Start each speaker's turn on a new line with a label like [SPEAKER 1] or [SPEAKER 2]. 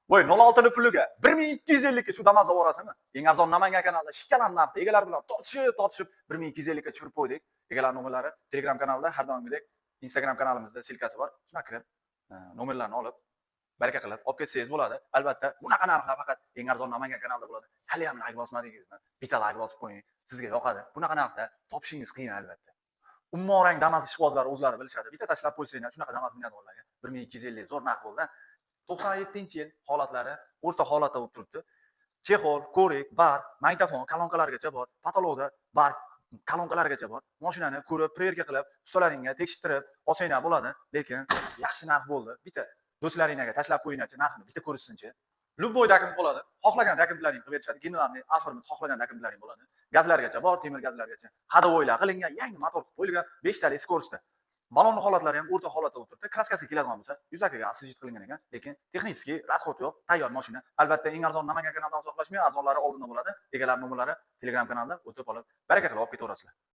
[SPEAKER 1] Voy 06 ni puliga 1250 ga shu Damas'da borasizmi? Eng arzon Namangan kanalida shikalan narxda egalar bilan tortishib 1250 ga tushirib qo'ydik. Egalar nomerlari Telegram kanalida har doimgidek, Instagram kanalimizda silkasi bor. Shuna kirib, nomerlarni olib, baraka qilib olib ketsangiz bo'ladi. Albatta, bunaqa narxlar faqat eng arzon Namangan kanalida bo'ladi. Hali ham like bosmadingizmi? Bitta like bosib qo'ying. Sizga yoqadi. Bunaqa narxda topishingiz qiyin albatta. Ummonrang Damas ishqibozlari o'zlari bilishadi. Bitta tashlab qo'ysanglar, shunaqa Damas minadiganlarga 1250 zo'r narx bo'ldi. 97-yil holatlari o'rta holatda bo'lib turibdi. Chexol, ko'rik, bar, magnitofon, kolonkalargacha bor. Patologda bar, kolonkalargacha bor. Mashinani ko'rib, prerka qilib, ustalaringga tekshirtirib olsanglar bo'ladi, lekin yaxshi narx bo'ldi. Bitta do'stlaringizga tashlab qo'yinglarchi, narxini bitta ko'rishsinchi. Любой dakm bo'ladi. Xohlagan dakmlaring qilib berishadi. Generalniy, afirmit xohlagan dakmlaring bo'ladi. Gazlargacha bor, temir gazlargacha. Hadovoylar qilingan, yangi motor qo'yilgan 5 talik skoroskda. Balonni holatlari ham o'rta holatda o'tiribdi. Kraskasiga keladigan bo'lsa, yuzakaga asijit qilingan ekan, lekin texnический расход yo'q, tayyor mashina. Albatta, eng arzon Namangan kanalidan uzoqlashmay, arzonlari oldinda bo'ladi. Egalar nomerlari Telegram kanalida o'tib olib, baraka qilib olib ketaverasizlar.